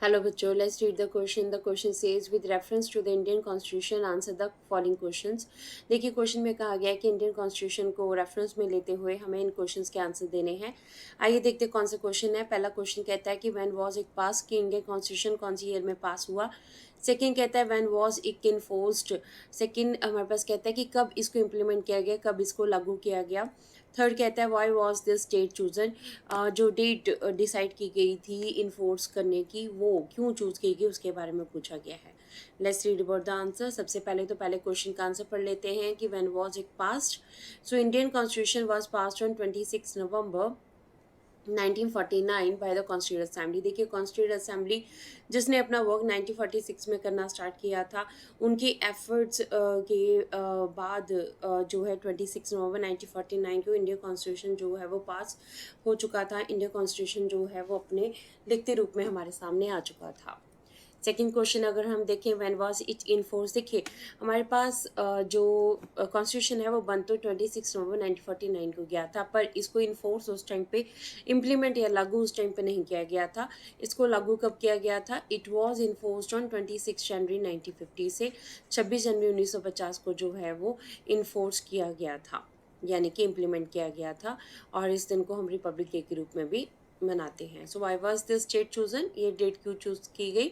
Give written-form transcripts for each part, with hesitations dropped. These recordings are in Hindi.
Hello बच्चों, let's read the question. The question says with reference to the Indian Constitution answer the following questions. देखिए क्वेश्चन में कहा गया है कि इंडियन कॉन्स्टिट्यूशन को रेफरेंस में लेते हुए हमें इन क्वेश्चंस के आंसर देने हैं. आइए देखते हैं कौन सा क्वेश्चन है. पहला क्वेश्चन कहता है कि व्हेन वाज इट पास, कि इंडियन कॉन्स्टिट्यूशन कौन सी ईयर में पास हुआ. सेकंड कहता है when was it enforced. Second हमारे पास कहता है कि कब इसको इम्प्लीमेंट किया गया, कब इसको लागू किया गया. थर्ड कहता है why was this date chosen. जो डेट डिसाइड की गई थी इन्फोर्स करने की, वो क्यों चूज की गई उसके बारे में पूछा गया है. Let's read about the answer. सबसे पहले तो पहले क्वेश्चन का आंसर पढ़ लेते हैं कि when was it passed. So Indian constitution was passed on 26 November 1949 by the constituent assembly. देखिए कॉन्स्टिट्यूंट असेंबली जिसने अपना वर्क 1946 में करना स्टार्ट किया था, उनके एफर्ट्स के बाद जो है 26 नवंबर 1949 को इंडियन कॉन्स्टिट्यूशन जो है वो पास हो चुका था. इंडियन कॉन्स्टिट्यूशन जो है वो अपने लिखित रूप में हमारे सामने आ चुका था. सेकेंड क्वेश्चन अगर हम देखें when was it in force. देखिए हमारे पास जो कॉन्स्टिट्यूशन है वो बन तो 26 नवंबर 1949 को गया था, पर इसको इन फोर्स उस टाइम पे इम्प्लीमेंट या लागू उस टाइम पे नहीं किया गया था. इसको लागू कब किया गया था? इट वाज इन्फोर्स्ड ऑन 26 जनवरी 1950 से 26 जनवरी 1950 को जो है वो इन्फोर्स किया गया था, यानी कि इम्प्लीमेंट किया गया था. और इस दिन को हम रिपब्लिक डे के रूप में भी मनाते हैं. So why was this date chosen, ये डेट क्यों चूज की गई?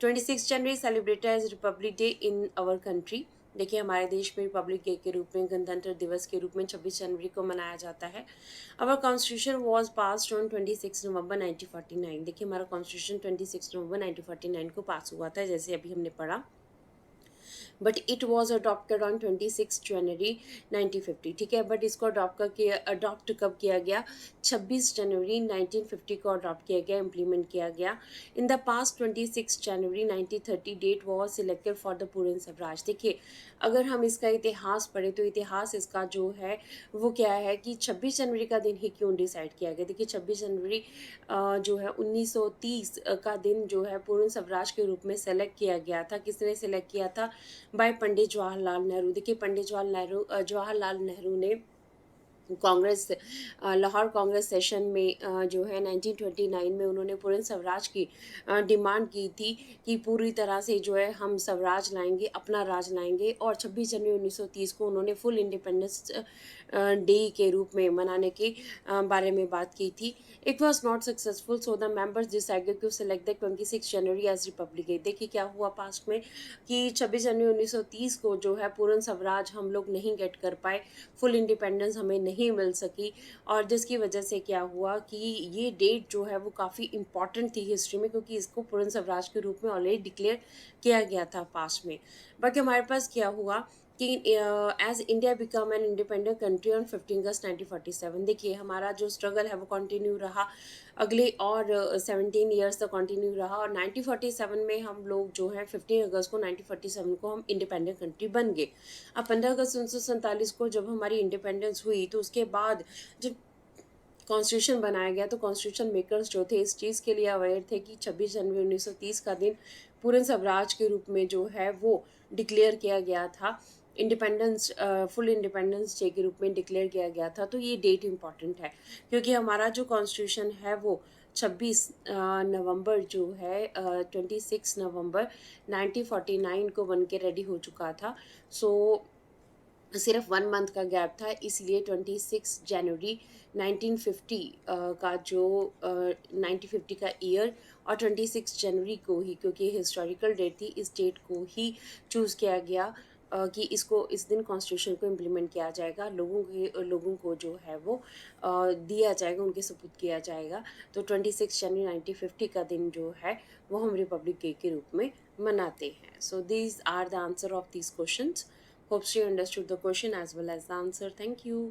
26 January celebrated as Republic day in our country. देखिए हमारे देश में रिपब्लिक डे के रूप में, गणतंत्र दिवस के रूप में 26 जनवरी को मनाया जाता है. Our constitution was passed on 26 November 1949. देखिए हमारा कॉन्स्टिट्यूशन 26 नवंबर 1949 को पास हुआ था, जैसे अभी हमने पढ़ा. But it was adopted on 26 जनवरी 1950. ठीक है, बट इसको अडॉप्ट कब किया गया? 26 जनवरी 1950 को अडॉप्ट किया गया, इम्प्लीमेंट किया गया. In the past 26 January 1930 date was selected for the Purna Swaraj. देखिए अगर हम इसका इतिहास पढ़े तो इतिहास इसका जो है वो क्या है कि 26 जनवरी का दिन ही क्यों डिसाइड किया गया. देखिए 26 जनवरी जो है 1930 का दिन जो है पूर्ण स्वराज के रूप में सेलेक्ट किया गया था. किसने सेलेक्ट किया था? बाय पंडित जवाहरलाल नेहरू. देखिए पंडित जवाहरलाल नेहरू ने कांग्रेस लाहौर कांग्रेस सेशन में जो है 1929 में उन्होंने पूर्ण स्वराज की डिमांड की थी कि पूरी तरह से जो है हम स्वराज लाएंगे, अपना राज लाएंगे. और 26 जनवरी 1930 को उन्होंने फुल इंडिपेंडेंस डे के रूप में मनाने के बारे में बात की थी. It was not successful, so the members decided to select the 26 January as Republic Day. देखिए क्या हुआ पास्ट में कि 26 जनवरी 1930 को जो है पूर्ण स्वराज हम लोग नहीं गेट कर पाए, फुल इंडिपेंडेंस हमें नहीं मिल सकी. और जिसकी वजह से क्या हुआ कि ये डेट जो है वो काफ़ी इम्पॉर्टेंट थी हिस्ट्री में, क्योंकि इसको पूर्ण स्वराज के रूप में ऑलरेडी डिक्लेयर किया गया था पास्ट में. बाकी हमारे पास क्या हुआ कि as India become an independent country on 15 August 1947. देखिए हमारा जो स्ट्रगल है वो कंटिन्यू रहा, अगले और 17 ईयर्स तक कंटिन्यू रहा. और 1947 में हम लोग जो है 15 अगस्त को 1947 को हम इंडिपेंडेंट कंट्री बन गए. अब 15 अगस्त 1947 को जब हमारी इंडिपेंडेंस हुई तो उसके बाद जब कॉन्स्टिट्यूशन बनाया गया तो कॉन्स्टिट्यूशन मेकर्स जो थे इस चीज़ के लिए अवेयर थे कि 26 जनवरी 1930 का दिन पूर्ण स्वराज के रूप में जो है वो डिक्लेयर किया गया था, इंडिपेंडेंस फुल इंडिपेंडेंस डे के रूप में डिक्लेयर किया गया था. तो ये डेट इम्पॉर्टेंट है क्योंकि हमारा जो कॉन्स्टिट्यूशन है वो 26 नवंबर जो है 26 नवंबर 1949 को बन के रेडी हो चुका था. सो सिर्फ 1 मंथ का गैप था, इसलिए 26 जनवरी 1950 का जो 1950 का ईयर और 26 जनवरी को ही, क्योंकि हिस्टोरिकल डेट थी, इस डेट को ही चूज़ किया गया कि इसको इस दिन कॉन्स्टिट्यूशन को इम्प्लीमेंट किया जाएगा, लोगों को जो है वो दिया जाएगा, उनके सपुर्द किया जाएगा. तो 26 जनवरी 1950 का दिन जो है वो हम रिपब्लिक डे के रूप में मनाते हैं. So these are the answer of these questions. Hope you understood the question as well as the answer. Thank you.